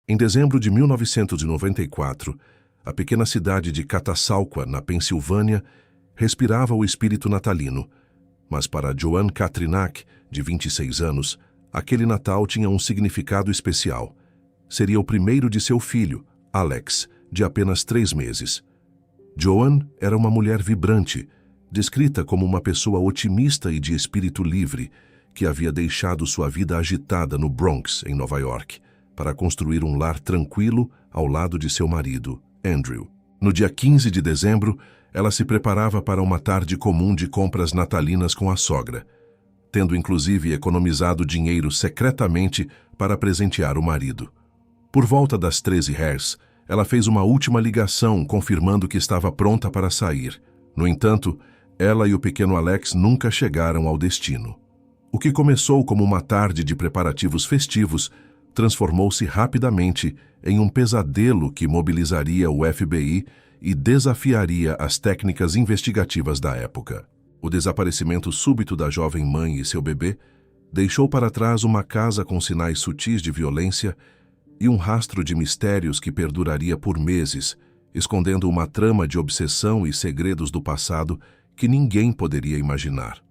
Em dezembro de 1994, a pequena cidade de Catasauqua, na Pensilvânia, respirava o espírito natalino. Mas para Joanne Katrinak, de 26 anos, aquele Natal tinha um significado especial. Seria o primeiro de seu filho, Alex, de apenas 3 meses. Joanne era uma mulher vibrante, descrita como uma pessoa otimista e de espírito livre, que havia deixado sua vida agitada no Bronx, em Nova York, para construir um lar tranquilo ao lado de seu marido, Andrew. No dia 15 de dezembro, ela se preparava para uma tarde comum de compras natalinas com a sogra, tendo inclusive economizado dinheiro secretamente para presentear o marido. Por volta das 13h, ela fez uma última ligação confirmando que estava pronta para sair. No entanto, ela e o pequeno Alex nunca chegaram ao destino. O que começou como uma tarde de preparativos festivos transformou-se rapidamente em um pesadelo que mobilizaria o FBI e desafiaria as técnicas investigativas da época. O desaparecimento súbito da jovem mãe e seu bebê deixou para trás uma casa com sinais sutis de violência e um rastro de mistérios que perduraria por meses, escondendo uma trama de obsessão e segredos do passado que ninguém poderia imaginar.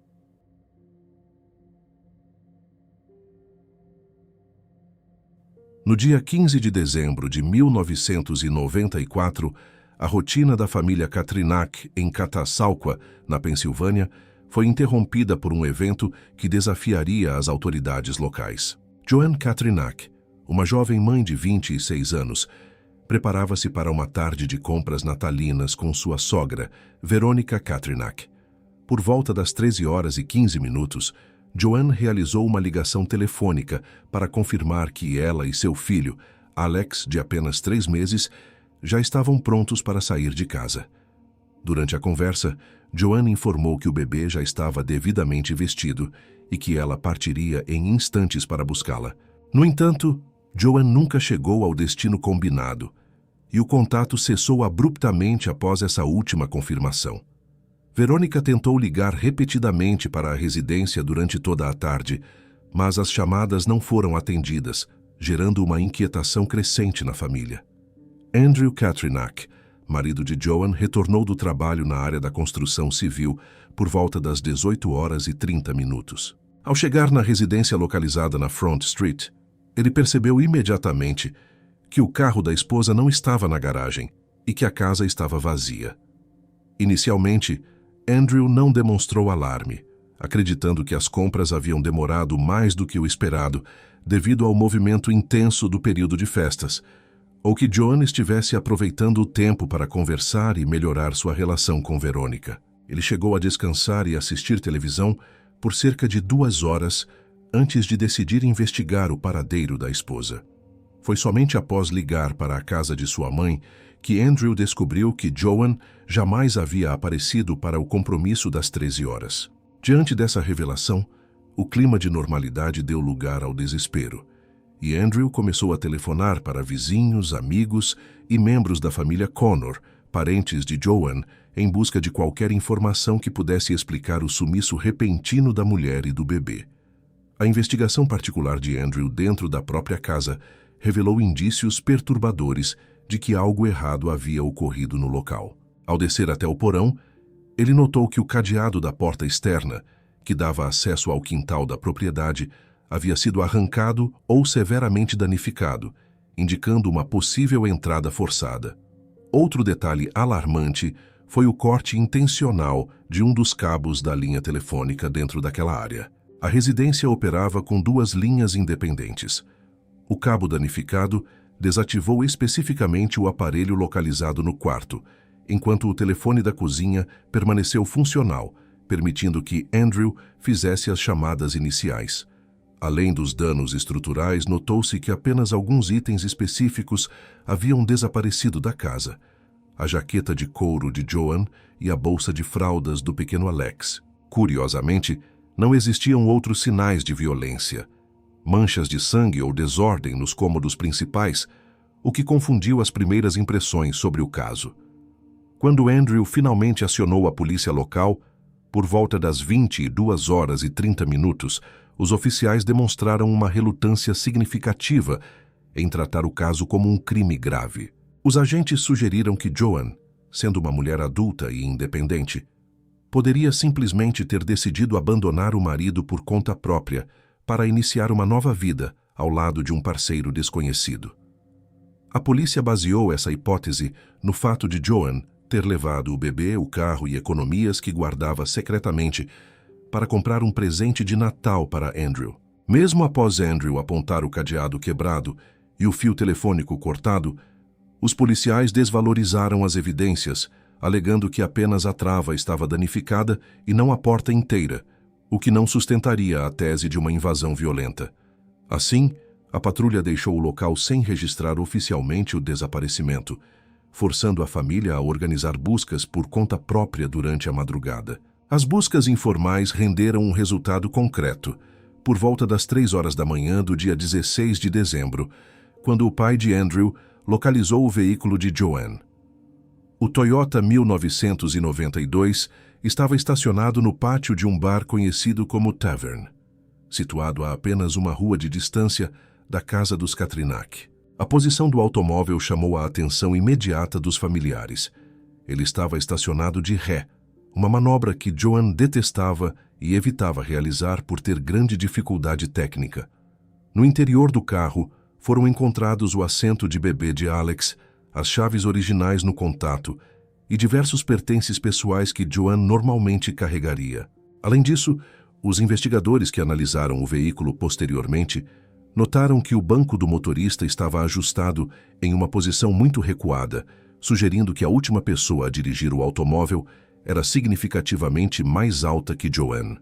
No dia 15 de dezembro de 1994, a rotina da família Katrinak em Catasauqua, na Pensilvânia, foi interrompida por um evento que desafiaria as autoridades locais. Joanne Katrinak, uma jovem mãe de 26 anos, preparava-se para uma tarde de compras natalinas com sua sogra, Veronica Katrinak. Por volta das 13h15, Joanne realizou uma ligação telefônica para confirmar que ela e seu filho, Alex, de apenas 3 meses, já estavam prontos para sair de casa. Durante a conversa, Joanne informou que o bebê já estava devidamente vestido e que ela partiria em instantes para buscá-la. No entanto, Joanne nunca chegou ao destino combinado e o contato cessou abruptamente após essa última confirmação. Verônica tentou ligar repetidamente para a residência durante toda a tarde, mas as chamadas não foram atendidas, gerando uma inquietação crescente na família. Andrew Katrinak, marido de Joanne, retornou do trabalho na área da construção civil por volta das 18h30. Ao chegar na residência localizada na Front Street, ele percebeu imediatamente que o carro da esposa não estava na garagem e que a casa estava vazia. Inicialmente, Andrew não demonstrou alarme, acreditando que as compras haviam demorado mais do que o esperado devido ao movimento intenso do período de festas, ou que Joanne estivesse aproveitando o tempo para conversar e melhorar sua relação com Verônica. Ele chegou a descansar e assistir televisão por cerca de 2 horas antes de decidir investigar o paradeiro da esposa. Foi somente após ligar para a casa de sua mãe que Andrew descobriu que Joanne jamais havia aparecido para o compromisso das 13h. Diante dessa revelação, o clima de normalidade deu lugar ao desespero, e Andrew começou a telefonar para vizinhos, amigos e membros da família Connor, parentes de Joanne, em busca de qualquer informação que pudesse explicar o sumiço repentino da mulher e do bebê. A investigação particular de Andrew dentro da própria casa revelou indícios perturbadores de que algo errado havia ocorrido no local. Ao descer até o porão, ele notou que o cadeado da porta externa, que dava acesso ao quintal da propriedade, havia sido arrancado ou severamente danificado, indicando uma possível entrada forçada. Outro detalhe alarmante foi o corte intencional de um dos cabos da linha telefônica dentro daquela área. A residência operava com 2 linhas independentes. O cabo danificado desativou especificamente o aparelho localizado no quarto, enquanto o telefone da cozinha permaneceu funcional, permitindo que Andrew fizesse as chamadas iniciais. Além dos danos estruturais, notou-se que apenas alguns itens específicos haviam desaparecido da casa: a jaqueta de couro de Joanne e a bolsa de fraldas do pequeno Alex. Curiosamente, não existiam outros sinais de violência, manchas de sangue ou desordem nos cômodos principais, o que confundiu as primeiras impressões sobre o caso. Quando Andrew finalmente acionou a polícia local, por volta das 22h30, os oficiais demonstraram uma relutância significativa em tratar o caso como um crime grave. Os agentes sugeriram que Joan, sendo uma mulher adulta e independente, poderia simplesmente ter decidido abandonar o marido por conta própria para iniciar uma nova vida ao lado de um parceiro desconhecido. A polícia baseou essa hipótese no fato de Joan ter levado o bebê, o carro e economias que guardava secretamente para comprar um presente de Natal para Andrew. Mesmo após Andrew apontar o cadeado quebrado e o fio telefônico cortado, os policiais desvalorizaram as evidências, alegando que apenas a trava estava danificada e não a porta inteira, o que não sustentaria a tese de uma invasão violenta. Assim, a patrulha deixou o local sem registrar oficialmente o desaparecimento, forçando a família a organizar buscas por conta própria durante a madrugada. As buscas informais renderam um resultado concreto, por volta das 3 horas da manhã do dia 16 de dezembro, quando o pai de Andrew localizou o veículo de Joan. O Toyota 1992 estava estacionado no pátio de um bar conhecido como Tavern, situado a apenas uma rua de distância da casa dos Katrinak. A posição do automóvel chamou a atenção imediata dos familiares. Ele estava estacionado de ré, uma manobra que Joan detestava e evitava realizar por ter grande dificuldade técnica. No interior do carro, foram encontrados o assento de bebê de Alex, as chaves originais no contato e diversos pertences pessoais que Joan normalmente carregaria. Além disso, os investigadores que analisaram o veículo posteriormente notaram que o banco do motorista estava ajustado em uma posição muito recuada, sugerindo que a última pessoa a dirigir o automóvel era significativamente mais alta que Joan.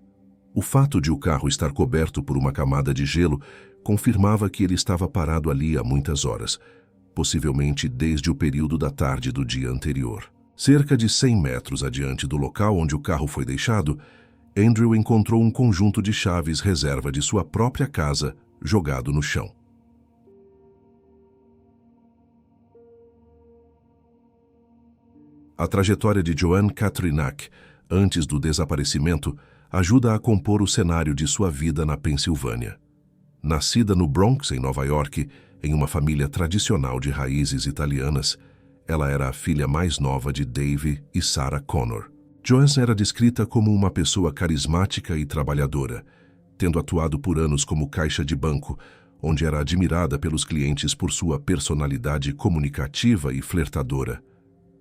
O fato de o carro estar coberto por uma camada de gelo confirmava que ele estava parado ali há muitas horas, possivelmente desde o período da tarde do dia anterior. Cerca de 100 metros adiante do local onde o carro foi deixado, Andrew encontrou um conjunto de chaves reserva de sua própria casa jogado no chão. A trajetória de Joan Katrinak, antes do desaparecimento, ajuda a compor o cenário de sua vida na Pensilvânia. Nascida no Bronx, em Nova York, em uma família tradicional de raízes italianas, ela era a filha mais nova de Dave e Sarah Connor. Joan era descrita como uma pessoa carismática e trabalhadora, tendo atuado por anos como caixa de banco, onde era admirada pelos clientes por sua personalidade comunicativa e flertadora.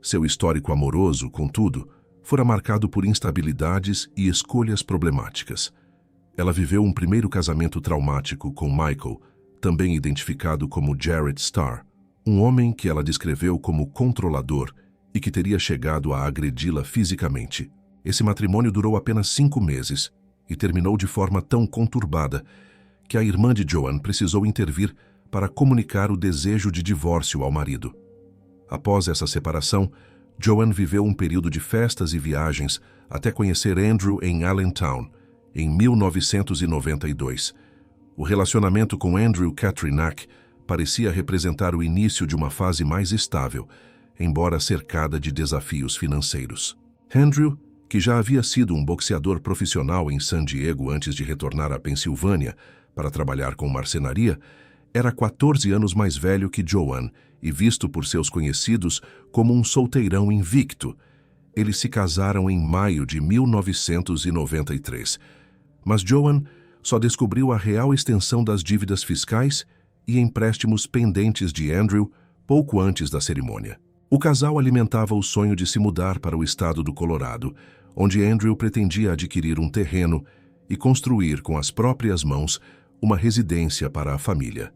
Seu histórico amoroso, contudo, fora marcado por instabilidades e escolhas problemáticas. Ela viveu um primeiro casamento traumático com Michael, também identificado como Jared Starr, um homem que ela descreveu como controlador e que teria chegado a agredi-la fisicamente. Esse matrimônio durou apenas 5 meses e terminou de forma tão conturbada que a irmã de Joan precisou intervir para comunicar o desejo de divórcio ao marido. Após essa separação, Joan viveu um período de festas e viagens até conhecer Andrew em Allentown, em 1992. O relacionamento com Andrew Katrinak parecia representar o início de uma fase mais estável, embora cercada de desafios financeiros. Andrew, que já havia sido um boxeador profissional em San Diego antes de retornar à Pensilvânia para trabalhar com marcenaria, era 14 anos mais velho que Joan e visto por seus conhecidos como um solteirão invicto. Eles se casaram em maio de 1993, mas Joan só descobriu a real extensão das dívidas fiscais e empréstimos pendentes de Andrew pouco antes da cerimônia. O casal alimentava o sonho de se mudar para o estado do Colorado, onde Andrew pretendia adquirir um terreno e construir com as próprias mãos uma residência para a família.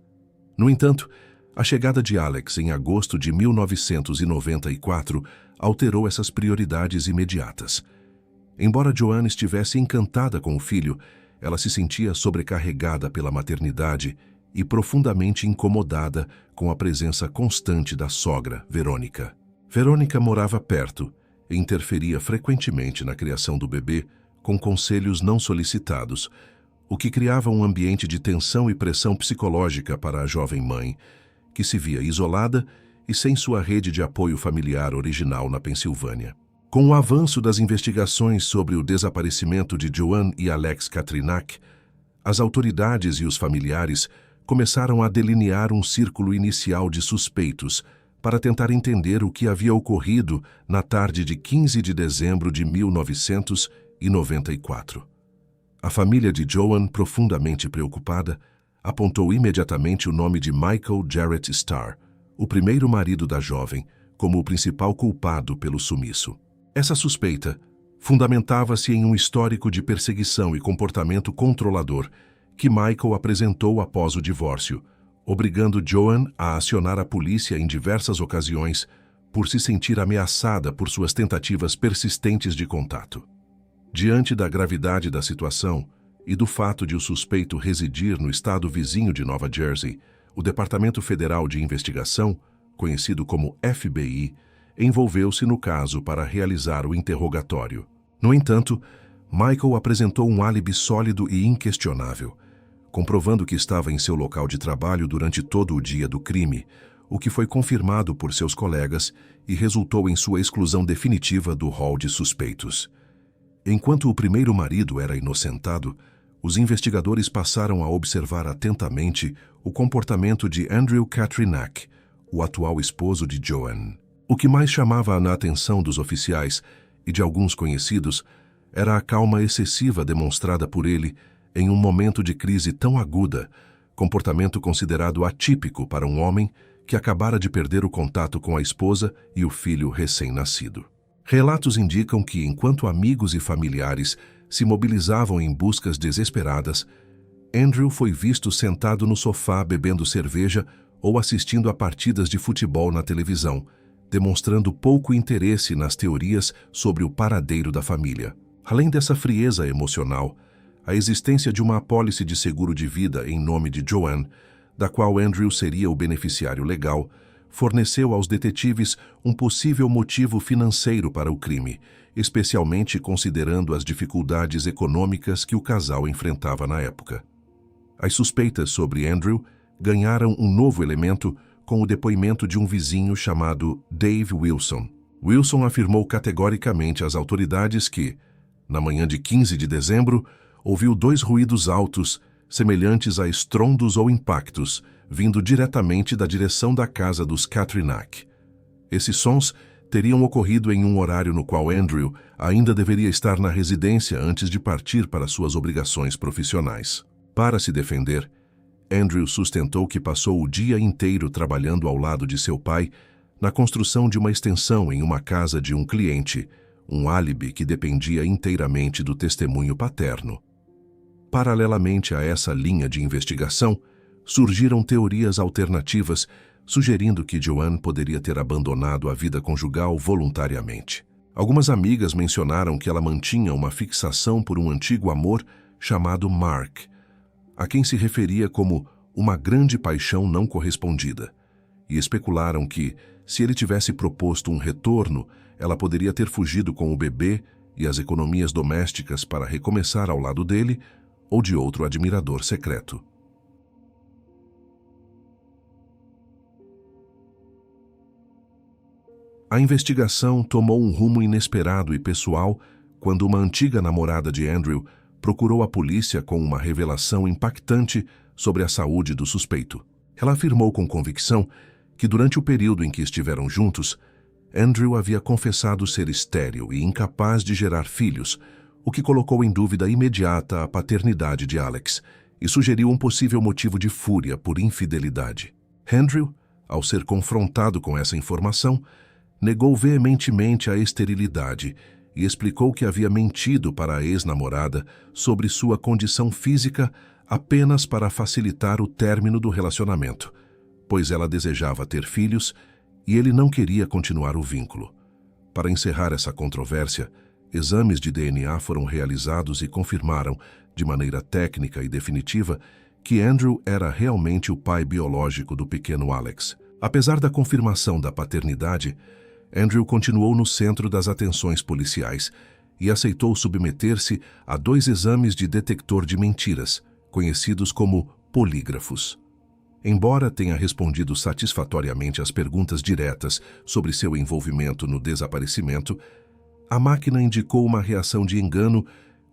No entanto, a chegada de Alex em agosto de 1994 alterou essas prioridades imediatas. Embora Joan estivesse encantada com o filho, ela se sentia sobrecarregada pela maternidade e profundamente incomodada com a presença constante da sogra, Verônica. Verônica morava perto e interferia frequentemente na criação do bebê com conselhos não solicitados, o que criava um ambiente de tensão e pressão psicológica para a jovem mãe, que se via isolada e sem sua rede de apoio familiar original na Pensilvânia. Com o avanço das investigações sobre o desaparecimento de Joan e Alex Katrinak, as autoridades e os familiares começaram a delinear um círculo inicial de suspeitos para tentar entender o que havia ocorrido na tarde de 15 de dezembro de 1994. A família de Joan, profundamente preocupada, apontou imediatamente o nome de Michael Jarrett Starr, o primeiro marido da jovem, como o principal culpado pelo sumiço. Essa suspeita fundamentava-se em um histórico de perseguição e comportamento controlador que Michael apresentou após o divórcio, obrigando Joan a acionar a polícia em diversas ocasiões por se sentir ameaçada por suas tentativas persistentes de contato. Diante da gravidade da situação e do fato de o suspeito residir no estado vizinho de Nova Jersey, o Departamento Federal de Investigação, conhecido como FBI, envolveu-se no caso para realizar o interrogatório. No entanto, Michael apresentou um álibi sólido e inquestionável, comprovando que estava em seu local de trabalho durante todo o dia do crime, o que foi confirmado por seus colegas e resultou em sua exclusão definitiva do rol de suspeitos. Enquanto o primeiro marido era inocentado, os investigadores passaram a observar atentamente o comportamento de Andrew Katrinak, o atual esposo de Joan. O que mais chamava a atenção dos oficiais e de alguns conhecidos era a calma excessiva demonstrada por ele em um momento de crise tão aguda, comportamento considerado atípico para um homem que acabara de perder o contato com a esposa e o filho recém-nascido. Relatos indicam que, enquanto amigos e familiares se mobilizavam em buscas desesperadas, Andrew foi visto sentado no sofá bebendo cerveja ou assistindo a partidas de futebol na televisão, demonstrando pouco interesse nas teorias sobre o paradeiro da família. Além dessa frieza emocional, a existência de uma apólice de seguro de vida em nome de Joan, da qual Andrew seria o beneficiário legal, forneceu aos detetives um possível motivo financeiro para o crime, especialmente considerando as dificuldades econômicas que o casal enfrentava na época. As suspeitas sobre Andrew ganharam um novo elemento com o depoimento de um vizinho chamado Dave Wilson. Wilson afirmou categoricamente às autoridades que, na manhã de 15 de dezembro, ouviu 2 ruídos altos, semelhantes a estrondos ou impactos, vindo diretamente da direção da casa dos Katrinak. Esses sons teriam ocorrido em um horário no qual Andrew ainda deveria estar na residência antes de partir para suas obrigações profissionais. Para se defender, Andrew sustentou que passou o dia inteiro trabalhando ao lado de seu pai na construção de uma extensão em uma casa de um cliente, um álibi que dependia inteiramente do testemunho paterno. Paralelamente a essa linha de investigação, surgiram teorias alternativas sugerindo que Joan poderia ter abandonado a vida conjugal voluntariamente. Algumas amigas mencionaram que ela mantinha uma fixação por um antigo amor chamado Mark, a quem se referia como uma grande paixão não correspondida, e especularam que, se ele tivesse proposto um retorno, ela poderia ter fugido com o bebê e as economias domésticas para recomeçar ao lado dele ou de outro admirador secreto. A investigação tomou um rumo inesperado e pessoal quando uma antiga namorada de Andrew procurou a polícia com uma revelação impactante sobre a saúde do suspeito. Ela afirmou com convicção que durante o período em que estiveram juntos, Andrew havia confessado ser estéril e incapaz de gerar filhos, o que colocou em dúvida imediata a paternidade de Alex e sugeriu um possível motivo de fúria por infidelidade. Andrew, ao ser confrontado com essa informação, negou veementemente a esterilidade e explicou que havia mentido para a ex-namorada sobre sua condição física apenas para facilitar o término do relacionamento, pois ela desejava ter filhos e ele não queria continuar o vínculo. Para encerrar essa controvérsia, exames de DNA foram realizados e confirmaram, de maneira técnica e definitiva, que Andrew era realmente o pai biológico do pequeno Alex. Apesar da confirmação da paternidade, Andrew continuou no centro das atenções policiais e aceitou submeter-se a 2 exames de detector de mentiras, conhecidos como polígrafos. Embora tenha respondido satisfatoriamente às perguntas diretas sobre seu envolvimento no desaparecimento, a máquina indicou uma reação de engano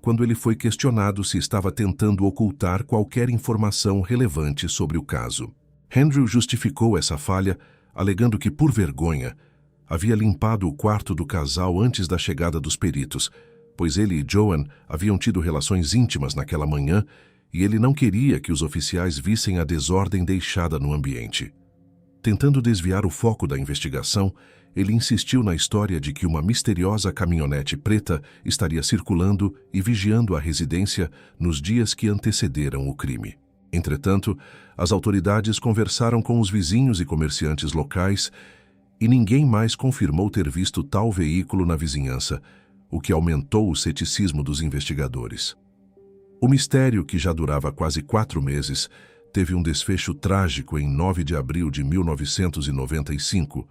quando ele foi questionado se estava tentando ocultar qualquer informação relevante sobre o caso. Andrew justificou essa falha, alegando que, por vergonha, havia limpado o quarto do casal antes da chegada dos peritos, pois ele e Joan haviam tido relações íntimas naquela manhã e ele não queria que os oficiais vissem a desordem deixada no ambiente. Tentando desviar o foco da investigação, ele insistiu na história de que uma misteriosa caminhonete preta estaria circulando e vigiando a residência nos dias que antecederam o crime. Entretanto, as autoridades conversaram com os vizinhos e comerciantes locais e ninguém mais confirmou ter visto tal veículo na vizinhança, o que aumentou o ceticismo dos investigadores. O mistério, que já durava quase 4 meses, teve um desfecho trágico em 9 de abril de 1995,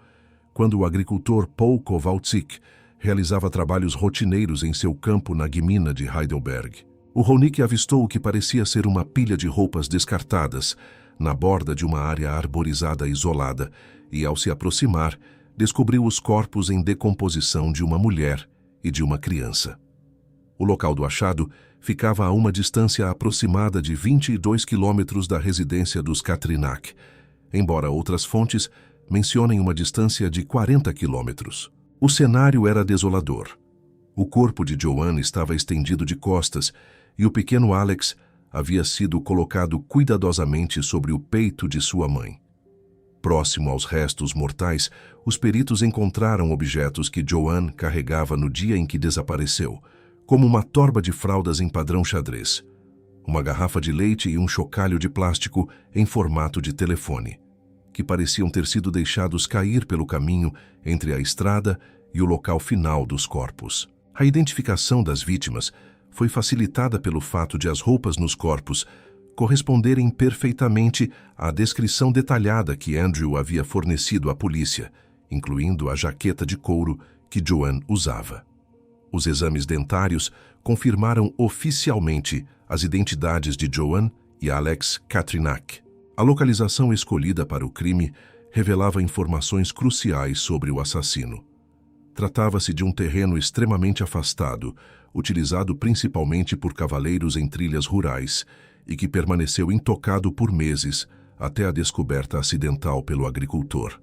quando o agricultor Paul Kowalczyk realizava trabalhos rotineiros em seu campo na gmina de Heidelberg. O Ronick avistou o que parecia ser uma pilha de roupas descartadas na borda de uma área arborizada isolada e, ao se aproximar, descobriu os corpos em decomposição de uma mulher e de uma criança. O local do achado ficava a uma distância aproximada de 22 quilômetros da residência dos Katrinak, embora outras fontes mencionem uma distância de 40 quilômetros. O cenário era desolador. O corpo de Joan estava estendido de costas e o pequeno Alex havia sido colocado cuidadosamente sobre o peito de sua mãe. Próximo aos restos mortais, os peritos encontraram objetos que Joan carregava no dia em que desapareceu, como uma torba de fraldas em padrão xadrez, uma garrafa de leite e um chocalho de plástico em formato de telefone, que pareciam ter sido deixados cair pelo caminho entre a estrada e o local final dos corpos. A identificação das vítimas foi facilitada pelo fato de as roupas nos corpos corresponderem perfeitamente à descrição detalhada que Andrew havia fornecido à polícia, incluindo a jaqueta de couro que Joan usava. Os exames dentários confirmaram oficialmente as identidades de Joan e Alex Katrinak. A localização escolhida para o crime revelava informações cruciais sobre o assassino. Tratava-se de um terreno extremamente afastado, utilizado principalmente por cavaleiros em trilhas rurais, e que permaneceu intocado por meses até a descoberta acidental pelo agricultor.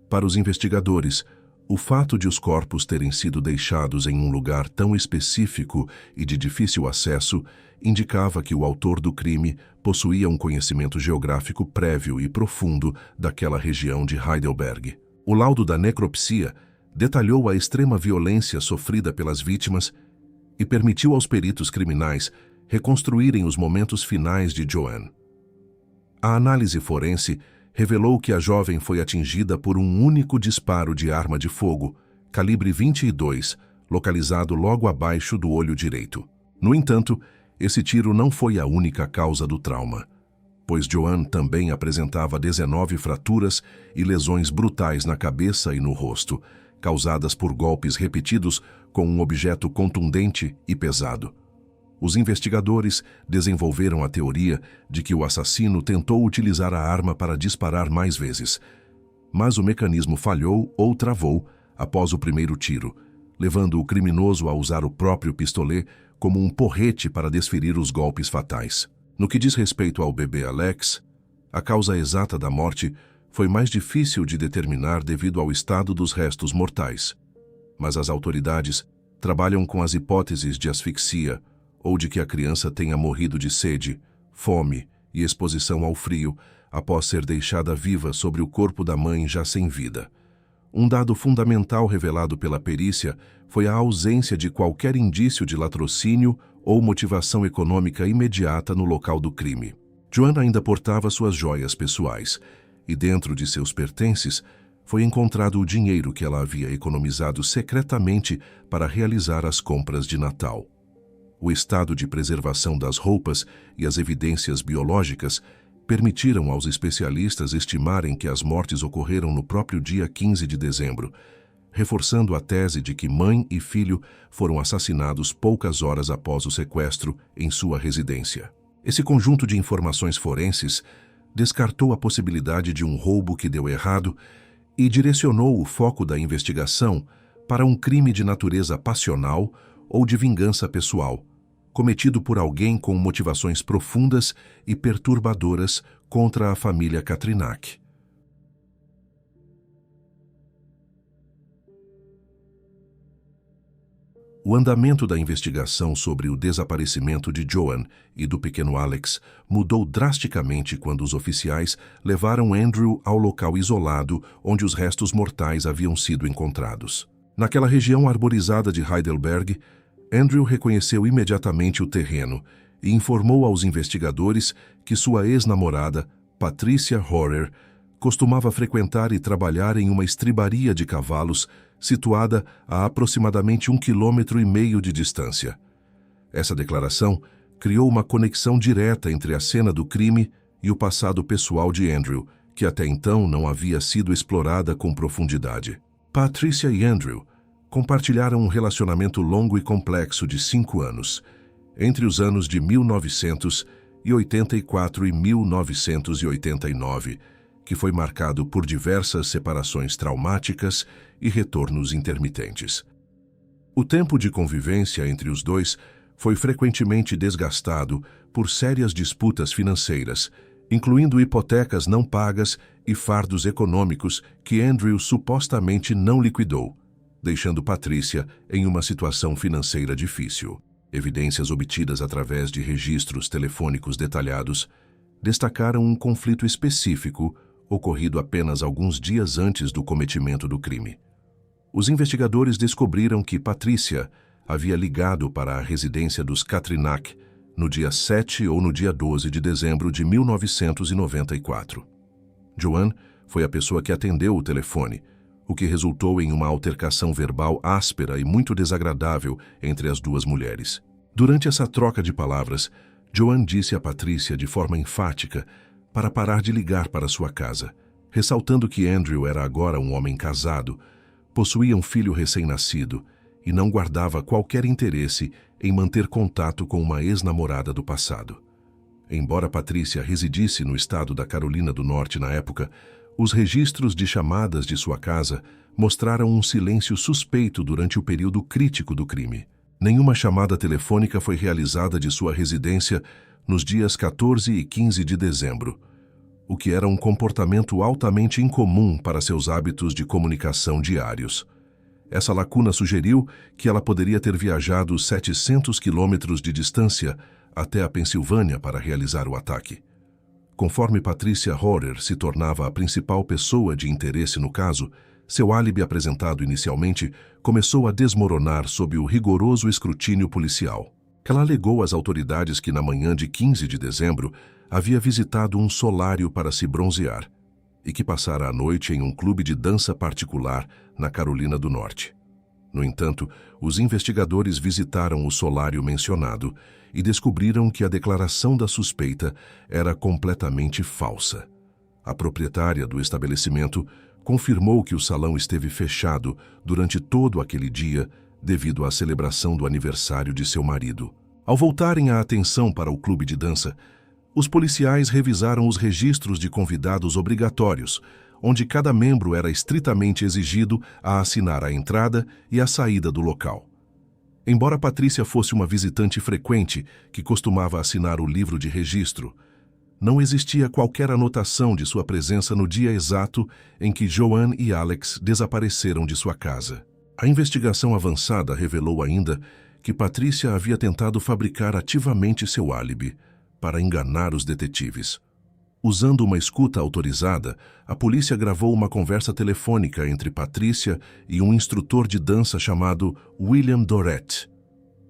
Para os investigadores, o fato de os corpos terem sido deixados em um lugar tão específico e de difícil acesso indicava que o autor do crime possuía um conhecimento geográfico prévio e profundo daquela região de Heidelberg. O laudo da necropsia detalhou a extrema violência sofrida pelas vítimas e permitiu aos peritos criminais reconstruírem os momentos finais de Joan. A análise forense revelou que a jovem foi atingida por um único disparo de arma de fogo, calibre 22, localizado logo abaixo do olho direito. No entanto, esse tiro não foi a única causa do trauma, pois Joan também apresentava 19 fraturas e lesões brutais na cabeça e no rosto, causadas por golpes repetidos com um objeto contundente e pesado. Os investigadores desenvolveram a teoria de que o assassino tentou utilizar a arma para disparar mais vezes, mas o mecanismo falhou ou travou após o primeiro tiro, levando o criminoso a usar o próprio pistolet como um porrete para desferir os golpes fatais. No que diz respeito ao bebê Alex, a causa exata da morte foi mais difícil de determinar devido ao estado dos restos mortais, mas as autoridades trabalham com as hipóteses de asfixia ou de que a criança tenha morrido de sede, fome e exposição ao frio após ser deixada viva sobre o corpo da mãe já sem vida. Um dado fundamental revelado pela perícia foi a ausência de qualquer indício de latrocínio ou motivação econômica imediata no local do crime. Joan ainda portava suas joias pessoais, e dentro de seus pertences foi encontrado o dinheiro que ela havia economizado secretamente para realizar as compras de Natal. O estado de preservação das roupas e as evidências biológicas permitiram aos especialistas estimarem que as mortes ocorreram no próprio dia 15 de dezembro, reforçando a tese de que mãe e filho foram assassinados poucas horas após o sequestro em sua residência. Esse conjunto de informações forenses descartou a possibilidade de um roubo que deu errado e direcionou o foco da investigação para um crime de natureza passional ou de vingança pessoal, cometido por alguém com motivações profundas e perturbadoras contra a família Katrinak. O andamento da investigação sobre o desaparecimento de Joan e do pequeno Alex mudou drasticamente quando os oficiais levaram Andrew ao local isolado onde os restos mortais haviam sido encontrados. Naquela região arborizada de Heidelberg, Andrew reconheceu imediatamente o terreno e informou aos investigadores que sua ex-namorada, Patricia Horer, costumava frequentar e trabalhar em uma estribaria de cavalos situada a aproximadamente 1,5 km de distância. Essa declaração criou uma conexão direta entre a cena do crime e o passado pessoal de Andrew, que até então não havia sido explorada com profundidade. Patricia e Andrew compartilharam um relacionamento longo e complexo de 5 anos, entre os anos de 1984 e 1989, que foi marcado por diversas separações traumáticas e retornos intermitentes. O tempo de convivência entre os dois foi frequentemente desgastado por sérias disputas financeiras, incluindo hipotecas não pagas e fardos econômicos que Andrew supostamente não liquidou, deixando Patricia em uma situação financeira difícil. Evidências obtidas através de registros telefônicos detalhados destacaram um conflito específico ocorrido apenas alguns dias antes do cometimento do crime. Os investigadores descobriram que Patricia havia ligado para a residência dos Katrinak no dia 7 ou no dia 12 de dezembro de 1994. Joan foi a pessoa que atendeu o telefone, o que resultou em uma altercação verbal áspera e muito desagradável entre as duas mulheres. Durante essa troca de palavras, Joan disse a Patricia de forma enfática para parar de ligar para sua casa, ressaltando que Andrew era agora um homem casado, possuía um filho recém-nascido e não guardava qualquer interesse em manter contato com uma ex-namorada do passado. Embora Patricia residisse no estado da Carolina do Norte na época, os registros de chamadas de sua casa mostraram um silêncio suspeito durante o período crítico do crime. Nenhuma chamada telefônica foi realizada de sua residência nos dias 14 e 15 de dezembro, o que era um comportamento altamente incomum para seus hábitos de comunicação diários. Essa lacuna sugeriu que ela poderia ter viajado 700 quilômetros de distância até a Pensilvânia para realizar o ataque. Conforme Patricia Horer se tornava a principal pessoa de interesse no caso, seu álibi apresentado inicialmente começou a desmoronar sob o rigoroso escrutínio policial. Ela alegou às autoridades que na manhã de 15 de dezembro havia visitado um solário para se bronzear e que passara a noite em um clube de dança particular na Carolina do Norte. No entanto, os investigadores visitaram o solário mencionado e descobriram que a declaração da suspeita era completamente falsa. A proprietária do estabelecimento confirmou que o salão esteve fechado durante todo aquele dia devido à celebração do aniversário de seu marido. Ao voltarem a atenção para o clube de dança, os policiais revisaram os registros de convidados obrigatórios, onde cada membro era estritamente exigido a assinar a entrada e a saída do local. Embora Patricia fosse uma visitante frequente que costumava assinar o livro de registro, não existia qualquer anotação de sua presença no dia exato em que Joan e Alex desapareceram de sua casa. A investigação avançada revelou ainda que Patricia havia tentado fabricar ativamente seu álibi para enganar os detetives. Usando uma escuta autorizada, a polícia gravou uma conversa telefônica entre Patricia e um instrutor de dança chamado William Dorett.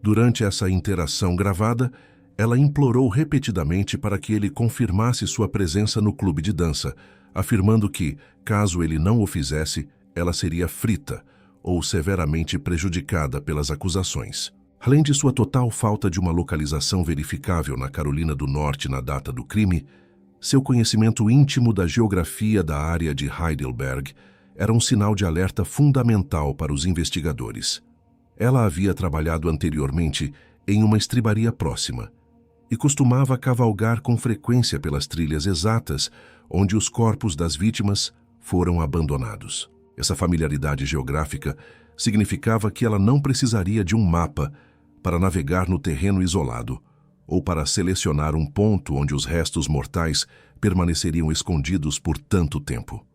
Durante essa interação gravada, ela implorou repetidamente para que ele confirmasse sua presença no clube de dança, afirmando que, caso ele não o fizesse, ela seria frita ou severamente prejudicada pelas acusações. Além de sua total falta de uma localização verificável na Carolina do Norte na data do crime, seu conhecimento íntimo da geografia da área de Heidelberg era um sinal de alerta fundamental para os investigadores. Ela havia trabalhado anteriormente em uma estribaria próxima e costumava cavalgar com frequência pelas trilhas exatas onde os corpos das vítimas foram abandonados. Essa familiaridade geográfica significava que ela não precisaria de um mapa para navegar no terreno isolado, ou para selecionar um ponto onde os restos mortais permaneceriam escondidos por tanto tempo.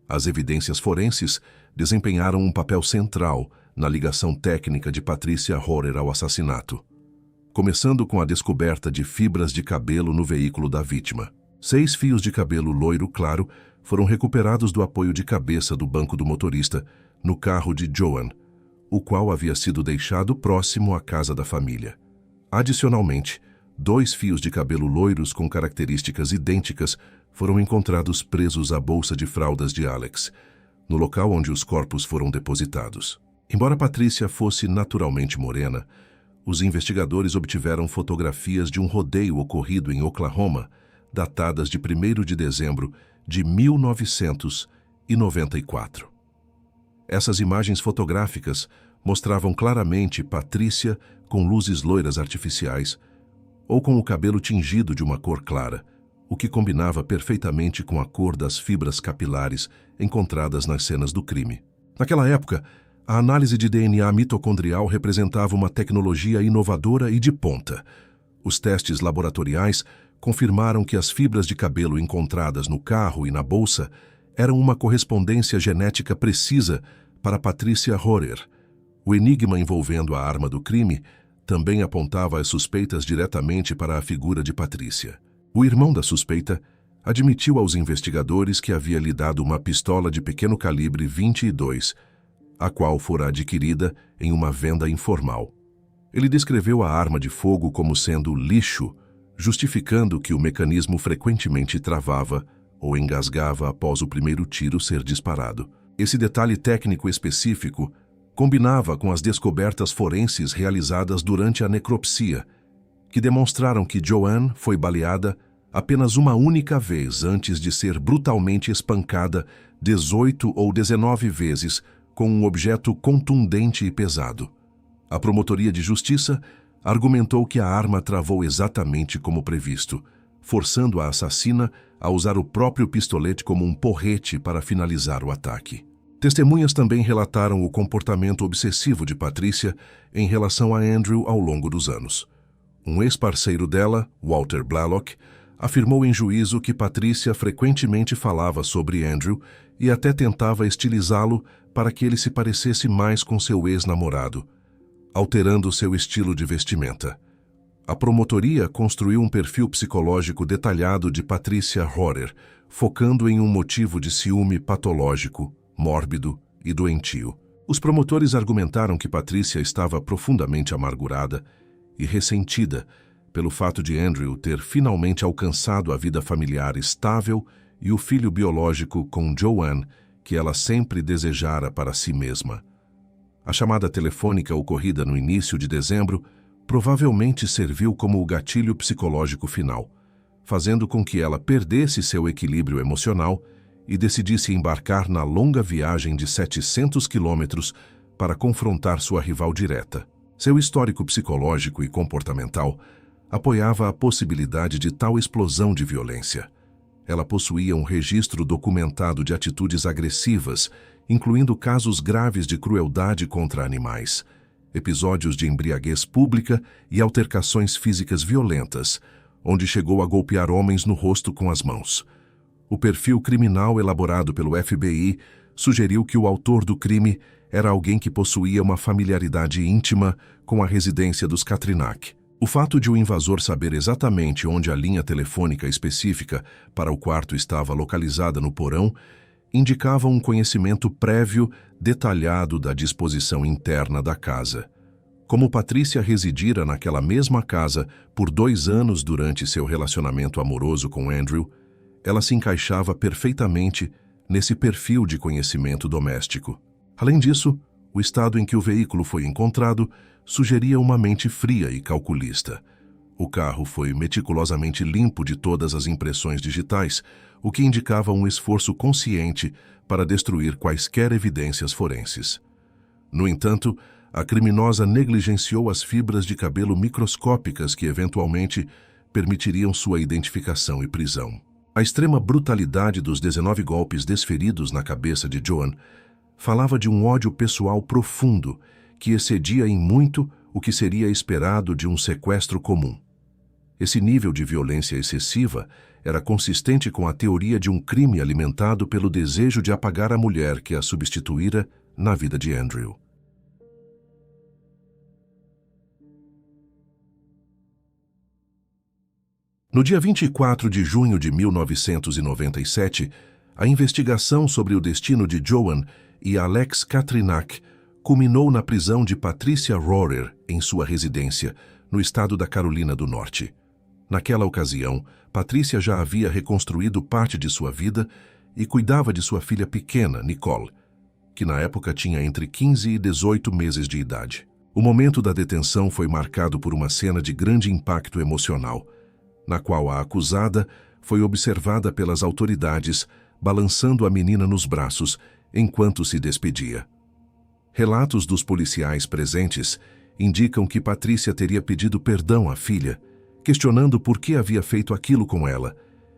As evidências forenses desempenharam um papel central na ligação técnica de Patricia Rohrer ao assassinato, começando com a descoberta de fibras de cabelo no veículo da vítima. 6 fios de cabelo loiro claro foram recuperados do apoio de cabeça do banco do motorista no carro de Joanne, o qual havia sido deixado próximo à casa da família. Adicionalmente, 2 fios de cabelo loiros com características idênticas foram encontrados presos à bolsa de fraldas de Alex, no local onde os corpos foram depositados. Embora Patricia fosse naturalmente morena, os investigadores obtiveram fotografias de um rodeio ocorrido em Oklahoma, datadas de 1º de dezembro de 1994. Essas imagens fotográficas mostravam claramente Patricia com luzes loiras artificiais ou com o cabelo tingido de uma cor clara, o que combinava perfeitamente com a cor das fibras capilares encontradas nas cenas do crime. Naquela época, a análise de DNA mitocondrial representava uma tecnologia inovadora e de ponta. Os testes laboratoriais confirmaram que as fibras de cabelo encontradas no carro e na bolsa eram uma correspondência genética precisa para Patricia Rohrer. O enigma envolvendo a arma do crime também apontava as suspeitas diretamente para a figura de Patricia. O irmão da suspeita admitiu aos investigadores que havia lhe dado uma pistola de pequeno calibre 22, a qual fora adquirida em uma venda informal. Ele descreveu a arma de fogo como sendo lixo, justificando que o mecanismo frequentemente travava ou engasgava após o primeiro tiro ser disparado. Esse detalhe técnico específico combinava com as descobertas forenses realizadas durante a necropsia, que demonstraram que Joanne foi baleada apenas uma única vez antes de ser brutalmente espancada 18 ou 19 vezes com um objeto contundente e pesado. A Promotoria de Justiça argumentou que a arma travou exatamente como previsto, forçando a assassina a usar o próprio pistolete como um porrete para finalizar o ataque. Testemunhas também relataram o comportamento obsessivo de Patricia em relação a Andrew ao longo dos anos. Um ex-parceiro dela, Walter Blalock, afirmou em juízo que Patricia frequentemente falava sobre Andrew e até tentava estilizá-lo para que ele se parecesse mais com seu ex-namorado, alterando seu estilo de vestimenta. A promotoria construiu um perfil psicológico detalhado de Patricia Rohrer, focando em um motivo de ciúme patológico, mórbido e doentio. Os promotores argumentaram que Patricia estava profundamente amargurada e ressentida pelo fato de Andrew ter finalmente alcançado a vida familiar estável e o filho biológico com Joanne, que ela sempre desejara para si mesma. A chamada telefônica ocorrida no início de dezembro provavelmente serviu como o gatilho psicológico final, fazendo com que ela perdesse seu equilíbrio emocional e decidisse embarcar na longa viagem de 700 quilômetros para confrontar sua rival direta. Seu histórico psicológico e comportamental apoiava a possibilidade de tal explosão de violência. Ela possuía um registro documentado de atitudes agressivas, incluindo casos graves de crueldade contra animais, episódios de embriaguez pública e altercações físicas violentas, onde chegou a golpear homens no rosto com as mãos. O perfil criminal elaborado pelo FBI sugeriu que o autor do crime era alguém que possuía uma familiaridade íntima com a residência dos Katrinak. O fato de o invasor saber exatamente onde a linha telefônica específica para o quarto estava localizada no porão indicava um conhecimento prévio detalhado da disposição interna da casa. Como Patricia residira naquela mesma casa por 2 anos durante seu relacionamento amoroso com Andrew, ela se encaixava perfeitamente nesse perfil de conhecimento doméstico. Além disso, o estado em que o veículo foi encontrado sugeria uma mente fria e calculista. O carro foi meticulosamente limpo de todas as impressões digitais, o que indicava um esforço consciente para destruir quaisquer evidências forenses. No entanto, a criminosa negligenciou as fibras de cabelo microscópicas que eventualmente permitiriam sua identificação e prisão. A extrema brutalidade dos 19 golpes desferidos na cabeça de Joanne falava de um ódio pessoal profundo que excedia em muito o que seria esperado de um sequestro comum. Esse nível de violência excessiva era consistente com a teoria de um crime alimentado pelo desejo de apagar a mulher que a substituíra na vida de Andrew. No dia 24 de junho de 1997, a investigação sobre o destino de Joan e Alex Katrinak culminou na prisão de Patricia Rohrer em sua residência, no estado da Carolina do Norte. Naquela ocasião, Patricia já havia reconstruído parte de sua vida e cuidava de sua filha pequena, Nicole, que na época tinha entre 15 e 18 meses de idade. O momento da detenção foi marcado por uma cena de grande impacto emocional, na qual a acusada foi observada pelas autoridades balançando a menina nos braços enquanto se despedia. Relatos dos policiais presentes indicam que Patricia teria pedido perdão à filha, questionando por que havia feito aquilo com ela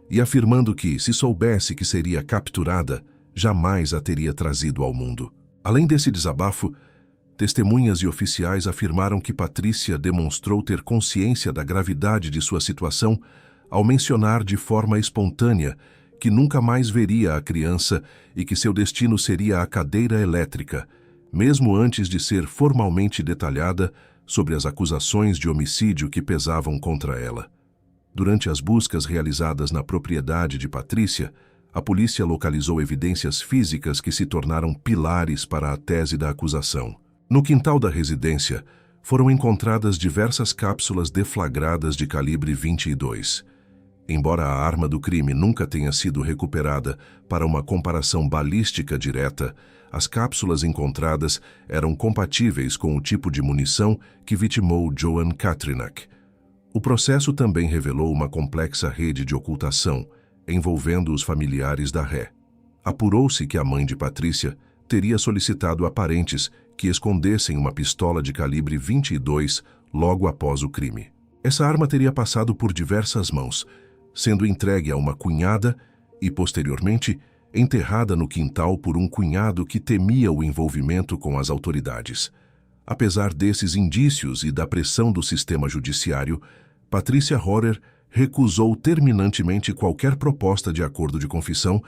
e afirmando que, se soubesse que seria capturada, jamais a teria trazido ao mundo. Além desse desabafo, testemunhas e oficiais afirmaram que Patricia demonstrou ter consciência da gravidade de sua situação ao mencionar de forma espontânea que nunca mais veria a criança e que seu destino seria a cadeira elétrica, mesmo antes de ser formalmente detalhada sobre as acusações de homicídio que pesavam contra ela. Durante as buscas realizadas na propriedade de Patricia, a polícia localizou evidências físicas que se tornaram pilares para a tese da acusação. No quintal da residência, foram encontradas diversas cápsulas deflagradas de calibre 22. Embora a arma do crime nunca tenha sido recuperada para uma comparação balística direta, as cápsulas encontradas eram compatíveis com o tipo de munição que vitimou Joan Katrinak. O processo também revelou uma complexa rede de ocultação envolvendo os familiares da ré. Apurou-se que a mãe de Patricia teria solicitado a parentes que escondessem uma pistola de calibre 22 logo após o crime. Essa arma teria passado por diversas mãos, sendo entregue a uma cunhada e, posteriormente, enterrada no quintal por um cunhado que temia o envolvimento com as autoridades. Apesar desses indícios e da pressão do sistema judiciário, Patricia Rohrer recusou terminantemente qualquer proposta de acordo de confissão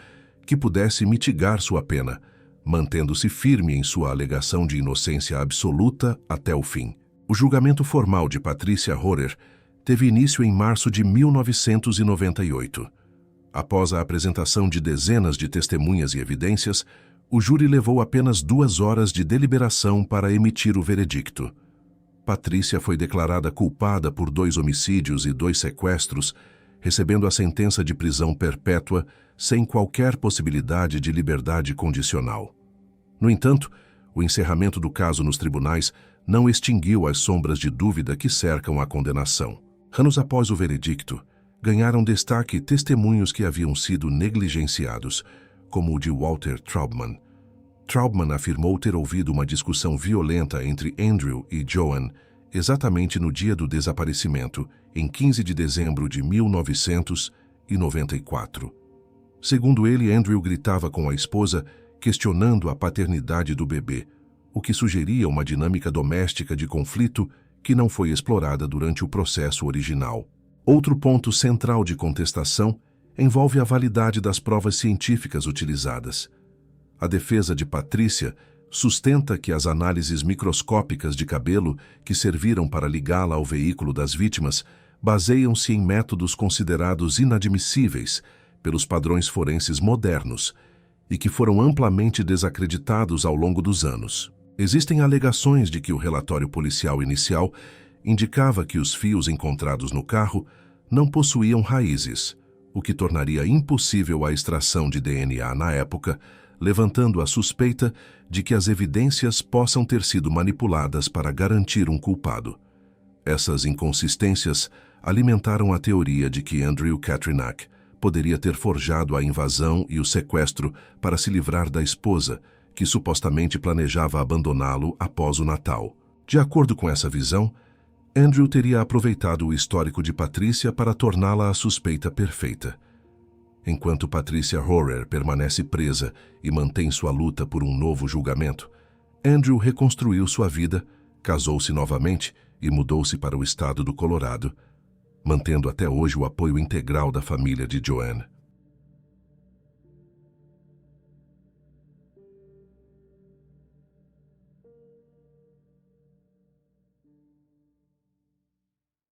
que pudesse mitigar sua pena, mantendo-se firme em sua alegação de inocência absoluta até o fim. O julgamento formal de Patricia Rohrer teve início em março de 1998. Após a apresentação de dezenas de testemunhas e evidências, o júri levou apenas 2 horas de deliberação para emitir o veredicto. Patricia foi declarada culpada por 2 homicídios e 2 sequestros, recebendo a sentença de prisão perpétua sem qualquer possibilidade de liberdade condicional. No entanto, o encerramento do caso nos tribunais não extinguiu as sombras de dúvida que cercam a condenação. Anos após o veredicto, ganharam destaque testemunhos que haviam sido negligenciados, como o de Walter Traubman. Traubman afirmou ter ouvido uma discussão violenta entre Andrew e Joan exatamente no dia do desaparecimento, em 15 de dezembro de 1994. Segundo ele, Andrew gritava com a esposa, questionando a paternidade do bebê, o que sugeria uma dinâmica doméstica de conflito que não foi explorada durante o processo original. Outro ponto central de contestação envolve a validade das provas científicas utilizadas. A defesa de Patricia sustenta que as análises microscópicas de cabelo que serviram para ligá-la ao veículo das vítimas baseiam-se em métodos considerados inadmissíveis pelos padrões forenses modernos e que foram amplamente desacreditados ao longo dos anos. Existem alegações de que o relatório policial inicial indicava que os fios encontrados no carro não possuíam raízes, o que tornaria impossível a extração de DNA na época, levantando a suspeita de que as evidências possam ter sido manipuladas para garantir um culpado. Essas inconsistências alimentaram a teoria de que Andrew Katrinak poderia ter forjado a invasão e o sequestro para se livrar da esposa, que supostamente planejava abandoná-lo após o Natal. De acordo com essa visão, Andrew teria aproveitado o histórico de Patricia para torná-la a suspeita perfeita. Enquanto Patricia Rohrer permanece presa e mantém sua luta por um novo julgamento, Andrew reconstruiu sua vida, casou-se novamente e mudou-se para o estado do Colorado, mantendo até hoje o apoio integral da família de Joanne.